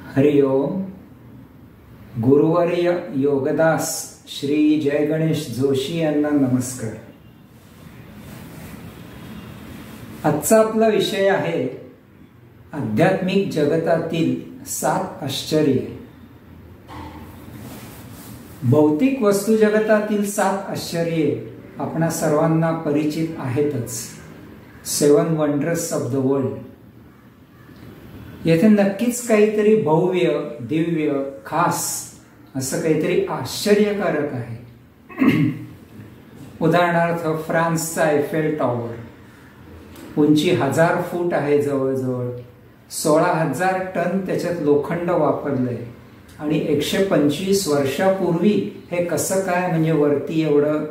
हरि ओम. गुरुवर्य योगदास श्री जय गणेश जोशी यांना नमस्कार. आजचा आपला विषय आहे आध्यात्मिक जगतातील 7 आश्चर्ये. भौतिक वस्तू जगतातील 7 आश्चर्ये आपणा सर्वांना परिचित आहेतच. 7 वंडर्स ऑफ द वर्ल्ड. येथे नक्कीच काहीतरी भव्य, दिव्य, खास असं काहीतरी आश्चर्यकारक आहे. उदाहरणार्थ फ्रान्सचा ऐफेल टॉवर. उंची 1000 फूट आहे. जवळजवळ 16,000 टन त्याच्यात लोखंड वापरलंय आणि 125 वर्षापूर्वी हे कसं काय म्हणजे वरती एवढं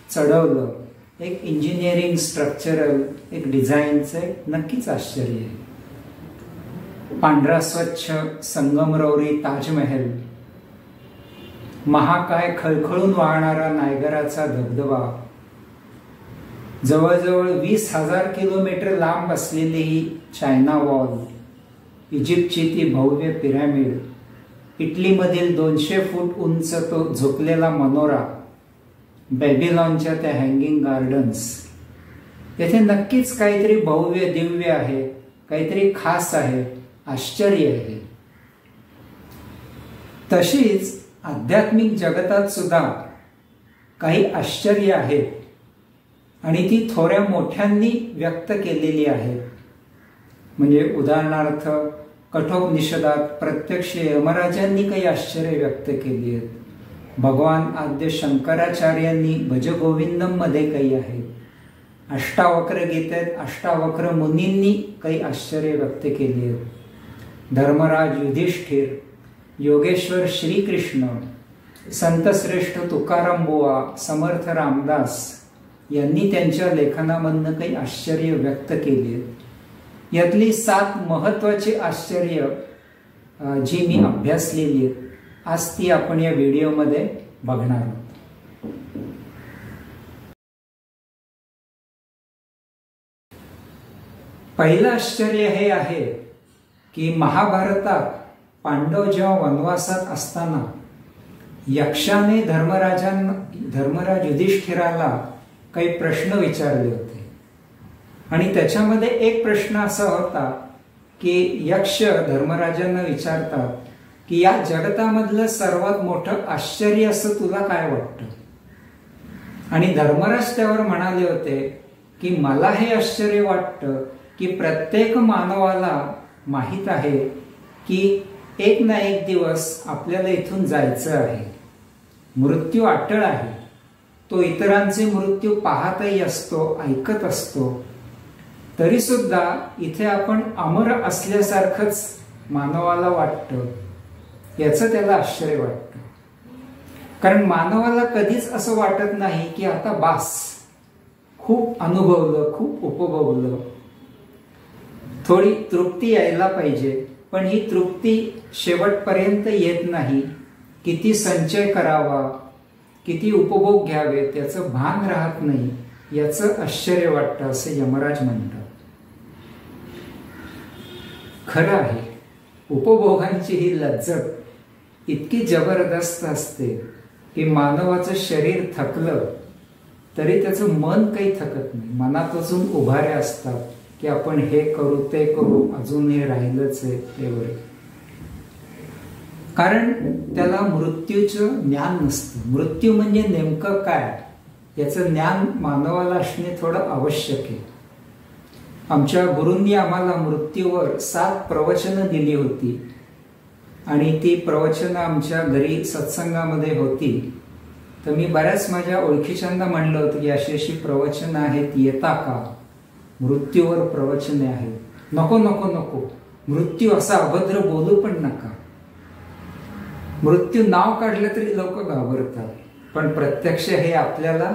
चढवलं. एक इंजिनिअरिंग, स्ट्रक्चरल, एक डिझाईनचं नक्कीच आश्चर्य आहे. पांढरा स्वच्छ संगमरवरी ताजमहल. महाकाय खळखळून वाहणारा नायगराचा धबधबा. जवळजवळ 20,000 किलोमीटर लांब असलेली ही चायना वॉल. इजिप्तची ती भव्य पिरॅमिड. इटलीमधील 200 फूट उंच तो झोपलेला मनोरा. बॅबिलॉनच्या त्या हँगिंग गार्डन्स. येथे नक्कीच काहीतरी भव्य, दिव्य आहे, काहीतरी खास आहे, आश्चर्य आहे. तशीच आध्यात्मिक जगतात सुद्धा काही आश्चर्य आहेत आणि ती थोड्या मोठ्यांनी व्यक्त केलेली आहेत. म्हणजे उदाहरणार्थ कठोपनिषदात प्रत्यक्ष यमराजांनी काही आश्चर्य व्यक्त केली आहेत. भगवान आद्य शंकराचार्यांनी भजगोविंदम मध्ये काही आहेत. अष्टावक्र गीतेत अष्टावक्र मुनींनी काही आश्चर्य व्यक्त केली आहेत. धर्मराज युधिष्ठिर, योगेश्वर श्रीकृष्ण, संतश्रेष्ठ तुकाराम बुवा, समर्थ रामदास यांनी त्यांच्या लेखनामधनं काही आश्चर्य व्यक्त केली आहेत. यातली 7 महत्वाची आश्चर्य जी मी अभ्यासलेली आहेत, आज ती आपण या व्हिडिओमध्ये बघणार आहोत. पहिलं आश्चर्य हे आहे की महाभारतात पांडव जेव्हा वनवासात असताना यक्षाने धर्मराज युधिष्ठिराला काही प्रश्न विचारले होते आणि त्याच्यामध्ये एक प्रश्न असा होता की यक्ष धर्मराजांना विचारतात की या जगतामधलं सर्वात मोठं आश्चर्य असं तुला काय वाटतं. आणि धर्मराज त्यावर म्हणाले होते की मला हे आश्चर्य वाटतं की प्रत्येक मानवाला माहित आहे की एक ना एक दिवस आपल्याला इथून जायचं आहे. मृत्यू अटळ आहे. तो इतरांचे मृत्यू पाहतही असतो, ऐकत असतो. तरी सुद्धा इथे आपण अमर असल्यासारखंच मानवाला वाटतं. याचं त्याला आश्चर्य वाटतं. कारण मानवाला कधीच असं वाटत नाही की आता बास, खूप अनुभवलं, खूप उपभोगलं, थोडी तृप्ती यायला पाहिजे. पण ही तृप्ती शेवटपर्यंत येत नाही. किती संचय करावा, किती उपभोग घ्यावे त्याचं भान राहत नाही. याचं आश्चर्य वाटतं असं यमराज म्हणतात. खरं आहे, उपभोगांची ही लज्जत इतकी जबरदस्त असते की मानवाचं शरीर थकलं तरी त्याचं मन काही थकत नाही. मनात अजून उभाऱ्या असतात की आपण हे करू, ते करू, अजून हे राहिलंच आहे तेवढे. कारण त्याला मृत्यूचं ज्ञान नसतं. मृत्यू म्हणजे नेमकं काय याचं ज्ञान मानवाला असणे थोडं आवश्यक आहे. आमच्या गुरूंनी आम्हाला मृत्यूवर 7 प्रवचनं दिली होती आणि ती प्रवचनं आमच्या घरी सत्संगामध्ये होती. तर मी बऱ्याच माझ्या ओळखीच्यांना म्हणलं होतं की अशी अशी प्रवचनं आहेत, येता का? मृत्यूवर प्रवचने आहेत. नको नको नको, मृत्यू असा अभद्र बोलू पण नका. मृत्यू नाव काढलं तरी लोक घाबरतात. पण प्रत्यक्ष हे आपल्याला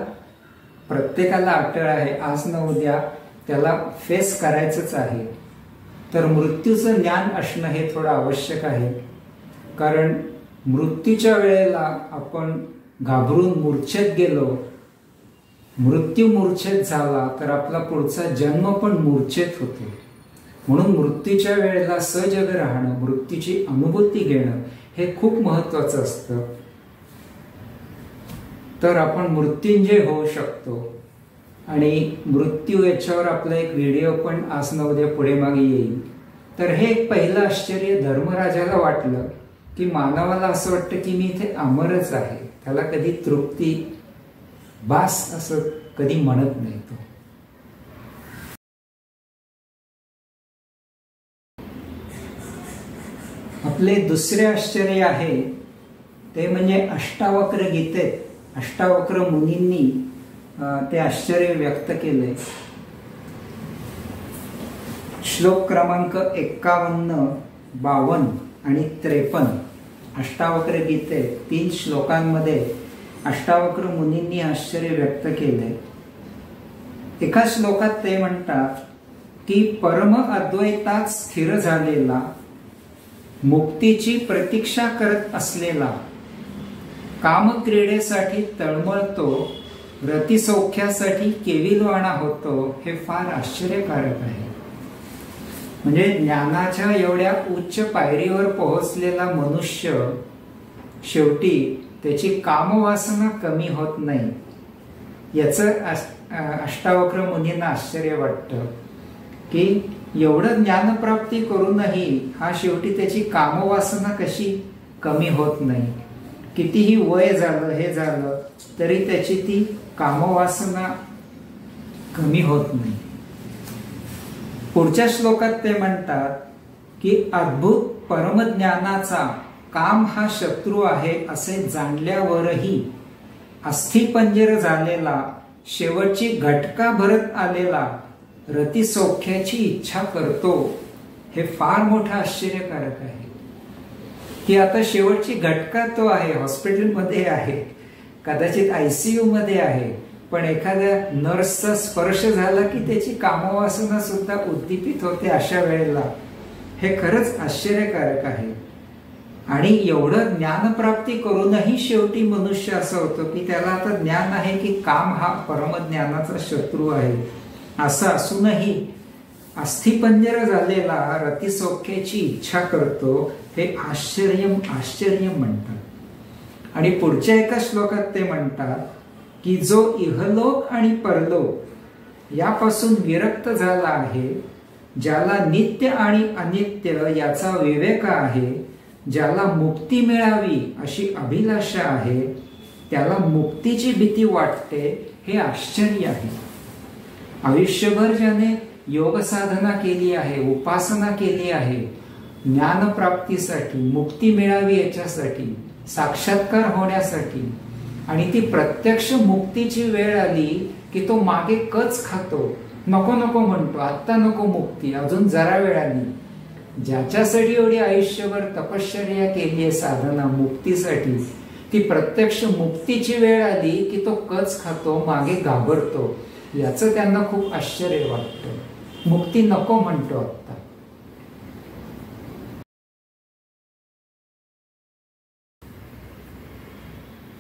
प्रत्येकाला अटळ आहे. आज न उद्या त्याला फेस करायचंच आहे. तर मृत्यूचं ज्ञान असणं हे थोडं आवश्यक आहे. कारण मृत्यूच्या वेळेला आपण घाबरून मूर्छेत गेलो, मृत्यू मूर्छेत झाला तर आपला पुढचा जन्म पण मूर्छेत होतो. म्हणून मृत्यूच्या वेळेला सजग राहणं, मृत्यूची अनुभूती घेणं हे खूप महत्वाचं असतं. तर आपण मृत्युंजय होऊ शकतो. आणि मृत्यू याच्यावर आपला एक व्हिडिओ पण आज न उद्या पुढे मागे येईल. तर हे एक पहिलं आश्चर्य धर्मराजाला वाटलं की मानवाला असं वाटतं की मी इथे अमरच आहे. त्याला कधी तृप्ती बास असं कधी म्हणत नाही तो. आपले दुसरे आश्चर्य आहे ते म्हणजे अष्टावक्र गीतेत अष्टावक्र मुनींनी ते आश्चर्य व्यक्त केले. श्लोक क्रमांक 51, 52 आणि 53 अष्टावक्र गीते 3 श्लोकांमध्ये अष्टावक्र मुनींनी आश्चर्य व्यक्त केले. एका श्लोकात ते म्हणतात की परम अद्वैतात स्थिर झालेला, मुक्तीची प्रतीक्षा करत असलेला, कामक्रीडेसाठी तळमळतो, रतिसौख्यासाठी केविलवाणा होतो, हे फार आश्चर्यकारक आहे. म्हणजे ज्ञानाच्या एवढ्या उच्च पायरीवर पोहोचलेला मनुष्य शेवटी त्याची कामवासना कमी होत नाही. याचं अष्टावक्र मुनींना आश्चर्य वाटतं की एवढं ज्ञानप्राप्ती करूनही हा शेवटी त्याची कामवासना कशी कमी होत नाही. कितीही वय झालं हे झालं तरी त्याची ती कामवासना कमी होत नाही. पुढच्या श्लोकात ते म्हणतात की अद्भुत परमज्ञानाचा काम हा शत्रू आहे असे जाणल्यावरही अस्थिपंजर झालेला, शेवटची घटका भरत आलेला, रतिसौख्याची इच्छा करतो. हे फार मोठं आश्चर्यकारक आहे की आता शेवटची घटका तो आहे, हॉस्पिटलमध्ये आहे, कदाचित ICU मध्ये आहे, पण एखाद्या नर्सचा स्पर्श झाला की त्याची कामवासना सुद्धा उद्दीपित होते अशा वेळेला. हे खरंच आश्चर्यकारक आहे. आणि एवढं ज्ञानप्राप्ती करूनही शेवटी मनुष्य असं होतो की त्याला आता ज्ञान आहे की काम हा परमज्ञानाचा शत्रू आहे. असं असूनही अस्थिपंजर झालेला, रतिसौख्याची इच्छा करतो. हे आश्चर्य म्हणतात. आणि पुढच्या एका श्लोकात ते म्हणतात की जो इहलोक आणि परलोक यापासून विरक्त झाला आहे, ज्याला नित्य आणि अनित्य याचा विवेक आहे, ज्याला मुक्ती मिळावी अशी अभिलाषा आहे, त्याला मुक्तीची भीती वाटते. हे आश्चर्य आहे. आयुष्यभर ज्याने योग साधना केली आहे, उपासना केली आहे, ज्ञानप्राप्तीसाठी, मुक्ती मिळावी याच्यासाठी, साक्षात्कार होण्यासाठी, आणि ती प्रत्यक्ष मुक्तीची वेळ आली की तो मागे कच खातो, नको नको म्हणतो, आत्ता नको मुक्ती, अजून जरा वेळाने. ज्याच्यासाठी एवढी आयुष्यभर तपश्चर्या केली आहे, साधना मुक्तीसाठी, ती प्रत्यक्ष मुक्तीची वेळ आली की तो कच खातो, मागे घाबरतो. याचं त्यांना खूप आश्चर्य वाटतं. मुक्ती नको म्हणतो आत्ता.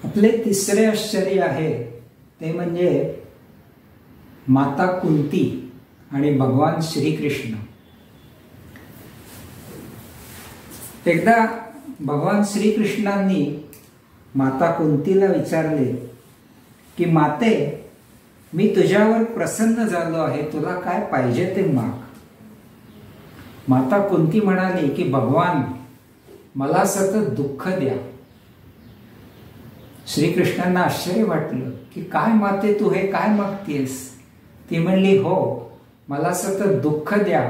आपले तिसरे आश्चर्य आहे ते म्हणजे माता कुंती आणि भगवान श्रीकृष्ण. एकदा भगवान श्रीकृष्णांनी माता कुंतीला विचारले की माते, मी तुझ्यावर प्रसन्न झालो आहे, तुला काय पाहिजे ते माग. माता कुंती म्हणाली की भगवान, मला सतत दुःख द्या. श्रीकृष्णांना आश्चर्य वाटलं की काय माते तू हे काय मागतेस. ती म्हणली, हो, मला सतत दुःख द्या,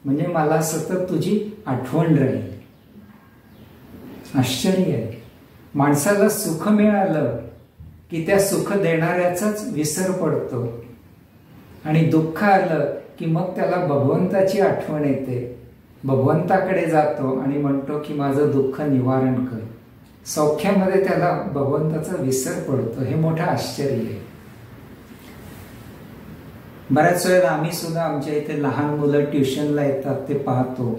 म्हणजे मला सतत तुझी आठवण राहील. आश्चर्य आहे. माणसाला सुख मिळालं की त्या सुख देणाऱ्याचाच विसर पडतो, आणि दुःख आलं की मग त्याला भगवंताची आठवण येते, भगवंताकडे जातो आणि म्हणतो की माझं दुःख निवारण कर. सौख्यामध्ये त्याला भगवंताचा विसर पडतो. हे मोठं आश्चर्य आहे. बऱ्याच वेळेला आम्ही सुद्धा आमच्या इथे लहान मुलं ट्युशनला येतात, ते पाहतो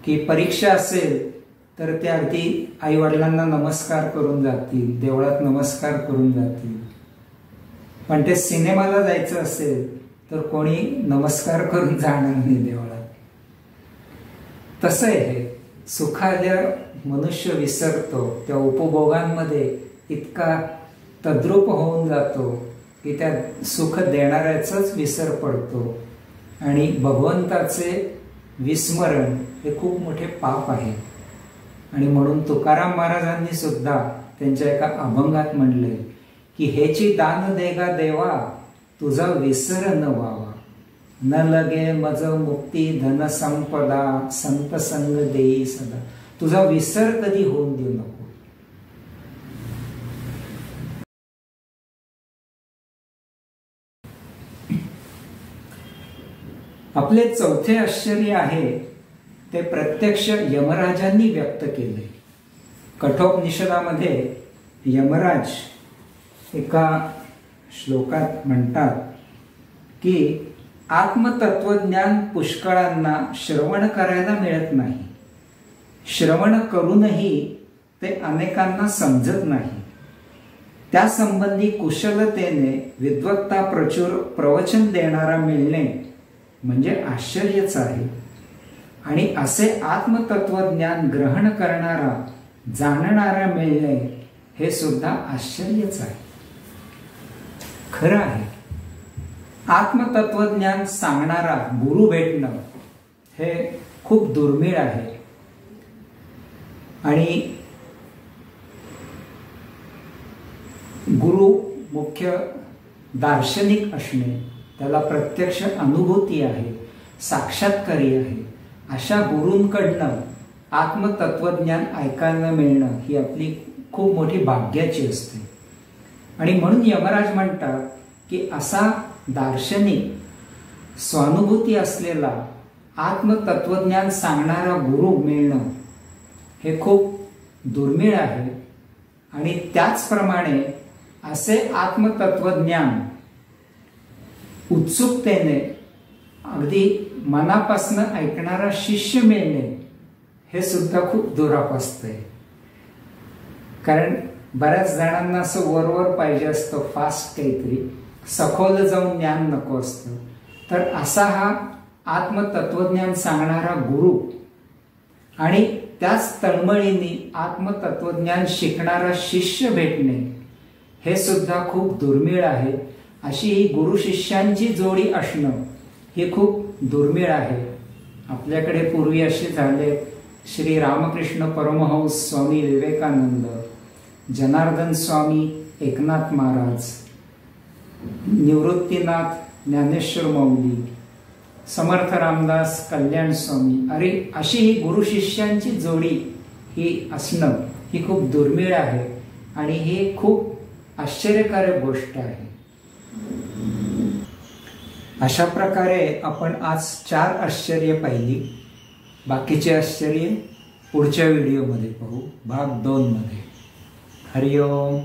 की परीक्षा असेल तर ते अगदी आई वडिलांना नमस्कार करून जातील, देवळात नमस्कार करून जातील. पण ते सिनेमाला जायचं असेल तर कोणी नमस्कार करून जाणार नाही देवळात. तसं आहे हे, सुखाल्या मनुष्य विसरतो, त्या उपभोगांमध्ये इतका तद्रूप होऊन जातो की त्या सुख देणाऱ्याचाच विसर पडतो आणि भगवंताचे विस्मरण हे खूप मोठे पाप आहे. आणि म्हणून तुकाराम महाराजांनी सुद्धा त्यांच्या एका अभंगात म्हणले की हेची दान देगा देवा, तुझा विसर न व्हावा, न लगे मज मुक्ती धन संपदा, संत संग देई सदा. तुझा विसर कधी होऊन देऊ नको. आपले चौथे आश्चर्य आहे ते प्रत्यक्ष यमराजांनी व्यक्त केले. कठोपनिषदामध्ये यमराज एका श्लोकात म्हणतात की आत्मतत्वज्ञान पुष्कळांना श्रवण करायला मिळत नाही, श्रवण करूनही ते अनेकांना समजत नाही. त्यासंबंधी कुशलतेने विद्वत्ता प्रचुर प्रवचन देणारा मिळणे म्हणजे आश्चर्यच आहे. आणि असे आत्मतत्वज्ञान ग्रहण करणारा, जाणणारा मिळणे हे सुद्धा आश्चर्यच आहे. खरं आहे, आत्मतत्वज्ञान सांगणारा गुरु भेटणं हे खूप दुर्मिळ आहे. आणि गुरु मुख्य दार्शनिक असणे, त्याला प्रत्यक्ष अनुभूती आहे, साक्षात्कारी आहे, अशा गुरूंकडनं आत्मतत्वज्ञान ऐकायला मिळणं ही आपली खूप मोठी भाग्याची असते. आणि म्हणून यमराज म्हणतात की असा दार्शनिक, स्वानुभूती असलेला, आत्मतत्वज्ञान सांगणारा गुरु मिळणं हे खूप दुर्मिळ आहे. आणि त्याचप्रमाणे असे आत्मतत्वज्ञान उत्सुकतेने अगदी मनापासून ऐकणारा शिष्य मिळणे हे सुद्धा खूप दुरापास्त आहे. कारण बऱ्याच जणांना असं वरवर पाहिजे असतं, फास्ट काहीतरी, सखोल जाऊन ज्ञान नको असतं. तर असा हा आत्मतत्वज्ञान सांगणारा गुरु आणि त्याच तळमळीने आत्मतत्वज्ञान शिकणारा शिष्य भेटणे हे सुद्धा खूप दुर्मिळ आहे. अशी ही गुरु शिष्यांची जोडी असणं हे खूप दुर्मिळ आहे. आपल्याकडे पूर्वी असे झाले, श्री रामकृष्ण परमहंस स्वामी विवेकानंद, जनार्दन स्वामी एकनाथ महाराज, निवृत्तीनाथ ज्ञानेश्वर माऊली, समर्थ रामदास कल्याण स्वामी, अरे अशी ही गुरु शिष्यांची जोडी ही असणं ही खूप दुर्मिळ आहे. आणि ही खूप आश्चर्यकारक गोष्ट आहे. अशा प्रकारे आपण आज 4 आश्चर्य पाहिली. बाकीचे आश्चर्य पुढच्या व्हिडिओमध्ये पाहू, भाग 2 मध्ये. हरिओम.